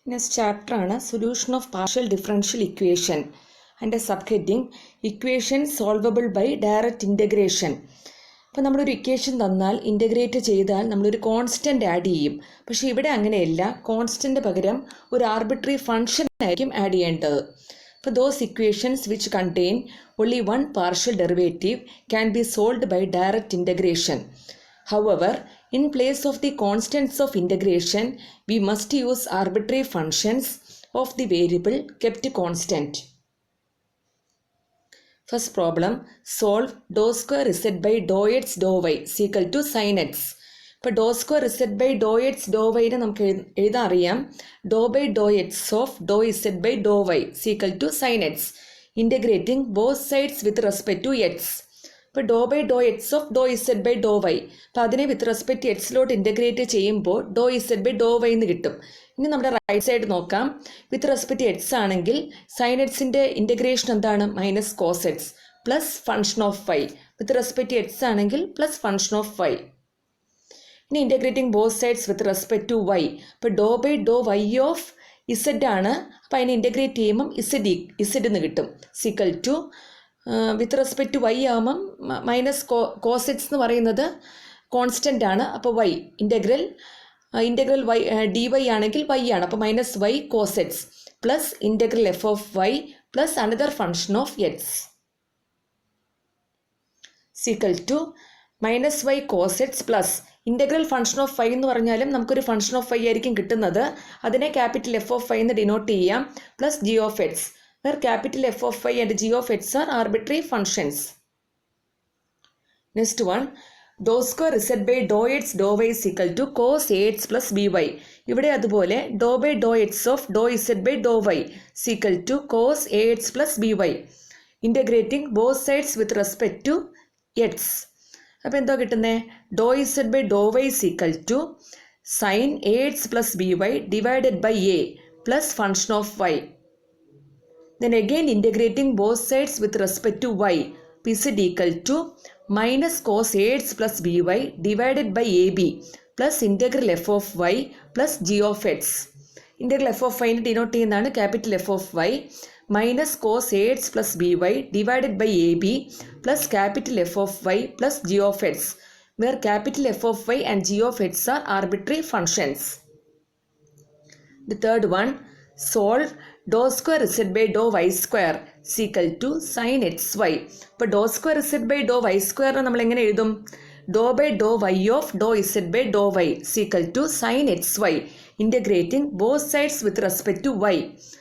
Next chapter ആണ് solution of partial differential equation and a subheading equation solvable by direct integration. അപ്പോൾ നമ്മളൊരു equation തന്നാൽ integrate ചെയ്താൽ നമ്മളൊരു കോൺസ്റ്റൻ്റ് ആഡ് ചെയ്യും. പക്ഷേ ഇവിടെ അങ്ങനെയല്ല, കോൺസ്റ്റൻ്റ് പകരം ഒരു ആർബിട്രറി ഫംഗ്ഷൻ ആയിരിക്കും ആഡ് ചെയ്യേണ്ടത്. അപ്പോൾ those equations which contain only one partial derivative can be solved by direct integration. However, in place of the constants of integration, we must use arbitrary functions of the variable kept constant. First problem, solve dou square z by dou x dou y is equal to sin x. ഇപ്പോൾ dou square z by dou x dou y നമുക്ക് എഴുതാൻ അറിയാം. dou by dou x of dou z by dou y is equal to sin x. Integrating both sides with respect to x. ഇപ്പോൾ doe by doe X of doe Z by doe Y, അപ്പോൾ അതിനെ with respect എക്സിലോട്ട് integrate ചെയ്യുമ്പോൾ doe Z by doe Y എന്ന് കിട്ടും. ഇനി നമ്മുടെ right side നോക്കാം. വിത്ത് റെസ്പെക്ട് എക്സ് ആണെങ്കിൽ സൈൻ എക്സിൻ്റെ ഇൻ്റഗ്രേഷൻ എന്താണ്? Minus cos X plus function of Y. With respect X ആണെങ്കിൽ പ്ലസ് ഫംഗ്ഷൻ ഓഫ് വൈ. ഇനി integrating both sides with respect to Y. ഇപ്പോൾ doe by doe Y of Z ആണ്, അപ്പോൾ അതിനെ integrate ചെയ്യുമ്പം ഇസെഡ് എന്ന് കിട്ടും. സിക്കൽ to with respect to Y ആകുമ്പം മൈനസ് കോസ് എക്സ് എന്ന് പറയുന്നത് കോൺസ്റ്റൻ്റ് ആണ്. അപ്പോൾ Y integral Y D Y ആണെങ്കിൽ വൈ ആണ്, അപ്പോൾ minus Y cos X plus integral F of Y plus another function of X സിക്കൽ to minus Y cos X plus integral function of Y എന്ന് പറഞ്ഞാലും നമുക്കൊരു function of Y ആയിരിക്കും കിട്ടുന്നത്. അതിനെ ക്യാപിറ്റൽ എഫ് ഓഫ് വൈ എന്ന് denote ചെയ്യാം. Plus g of X, where capital F of y and g of x are arbitrary functions. Next one, dou square z by dou x dou y is equal to cos ax plus by. ഇവിടെ അതുപോലെ dou by dou x of dou z by dou y is equal to cos ax plus by. Integrating both sides with respect to x. അപ്പോൾ എന്തോ കിട്ടുന്നത്? dou z by dou y is equal to sin ax plus by divided by a plus function of y. Then again integrating both sides with respect to y, z equal to minus cos ax plus by divided by ab plus integral f of y plus g of x. Integral f of y denote ചെയ്യുന്നതാണ് capital F of y minus cos ax plus by divided by ab plus capital F of y plus g of x, where capital F of y and g of x are arbitrary functions. The third one, solve dou square z by dou y square is equal to sin xy. ഇപ്പോൾ dou square z by dou y square നമ്മൾ എങ്ങനെ എഴുതും? dou by dou y of dou z by dou y is equal to sin xy. Integrating both sides with respect to y.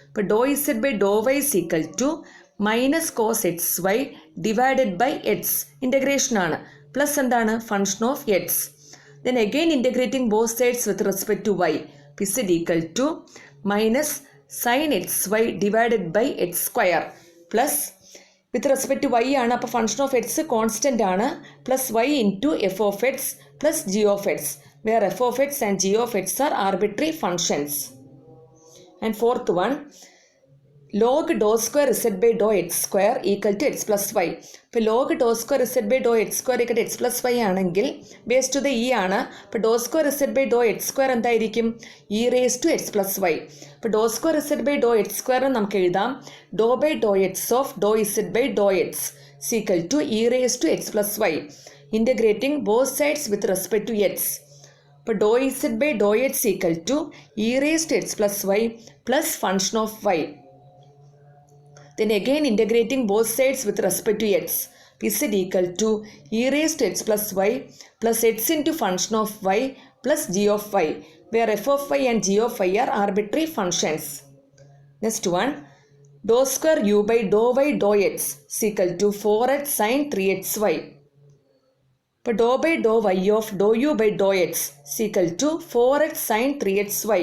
ഇപ്പോൾ dou z by dou y is equal to minus cos xy divided by x. Integration ആണ്. Plus എന്താണ്? Function of x. Then again integrating both sides with respect to y. z equal to minus sin xy divided by x square plus with respect to y ആണ്, അപ്പോൾ function of x constant ആണ്, plus y into f of x plus g of x, where f of x and g of x are arbitrary functions. And fourth one, log dou square z by dou x square equal to x plus y. ഇപ്പോൾ log dou square z by dou x square equal to x plus y ആണെങ്കിൽ base two the E ആണ്. അപ്പോൾ dou square z by dou x square എന്തായിരിക്കും? e raised to x plus y. അപ്പോൾ dou square z by dou x square നമുക്ക് എഴുതാം dou by dou x of dou z by dou x is equal to e raised to x plus y. Integrating both sides with respect to x. അപ്പോൾ dou z by dou x equal to e raised to x plus y plus function of y. Then again integrating both sides with respect to x. z equal to e raised to x plus y plus x into function of y plus g of y, where f of y and g of y are arbitrary functions. Next one, dou square u by dou y dou x is equal to 4x sin 3xy. ഇപ്പോൾ dou by dou y of dou u by dou x is equal to 4x sin 3xy.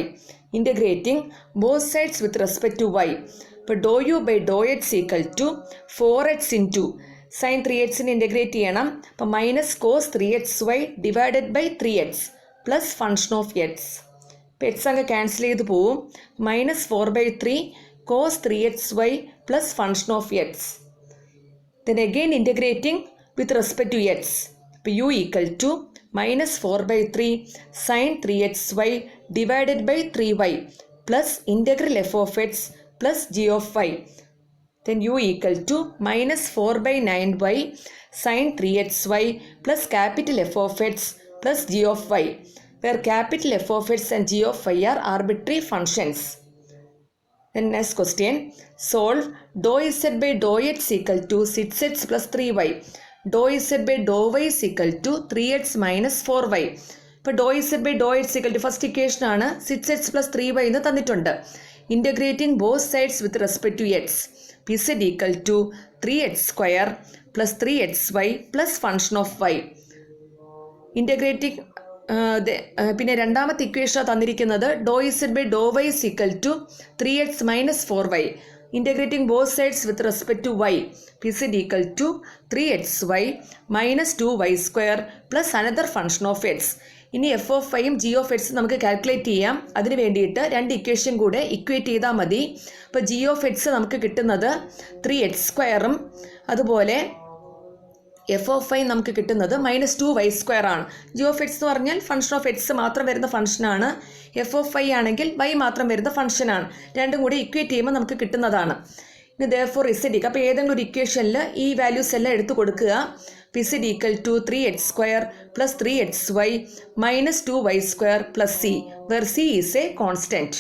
Integrating both sides with respect to y. ഇപ്പോൾ doe U by doe X equal to 4x into sine 3xന് integrate ചെയ്യണം. അപ്പോൾ minus cos 3xy divided by 3x plus function of X. ഇപ്പോൾ X അങ്ങ് cancel ചെയ്ത് പോവും. Minus 4/3 cos 3xy plus function of X. Then again integrating with respect to X. അപ്പോൾ U equal to minus 4/3 sin 3xy divided by 3y plus integral f of x plus g of y. Then u equal to minus 4 by 9y sin 3xy plus capital F of x plus g of y, where capital F of x and g of y are arbitrary functions. Then next question, solve dou z by dou x equal to 6x plus 3y. Dou z by dou y is equal to 3x minus 4y. ഇപ്പോൾ dou z by dou x equal to first equation ആണ് 6x plus 3y എന്ന് തന്നിട്ടുണ്ട്. Integrating both sides with respect to x. pz equal to 3x square plus 3xy plus function of y. Integrating പിന്നെ രണ്ടാമത്തെ equation തന്നിരിക്കുന്നത് dou z by dou y is equal to 3x minus 4y. Integrating both sides with respect to y. pz equal to 3xy minus 2y square plus another function of x. ഇനി F of വൈയും G of എക്സും നമുക്ക് calculate ചെയ്യാം. അതിന് വേണ്ടിയിട്ട് രണ്ട് equation കൂടെ equate ചെയ്താൽ മതി. അപ്പോൾ ജി ഓഫ് എക്സ് നമുക്ക് കിട്ടുന്നത് 3x² അതുപോലെ എഫ് ഓഫ് വൈ നമുക്ക് കിട്ടുന്നത് -2y² ആണ്. ജി ഓഫ് എക്സ് എന്ന് പറഞ്ഞാൽ ഫംഗ്ഷൻ ഓഫ് എക്സ് മാത്രം വരുന്ന ഫംഗ്ഷനാണ്. എഫ് ഓഫ് വൈ ആണെങ്കിൽ വൈ മാത്രം വരുന്ന ഫംഗ്ഷനാണ്. രണ്ടും കൂടി ഇക്വേറ്റ് ചെയ്യുമ്പോൾ നമുക്ക് കിട്ടുന്നതാണ്. ഇനി therefore z അപ്പോൾ ഏതെങ്കിലും ഒരു ഇക്വേഷനിൽ ഈ വാല്യൂസ് എല്ലാം എടുത്തു കൊടുക്കുക. pz equal to 3x² plus 3xy minus 2y² plus c, where c is a constant.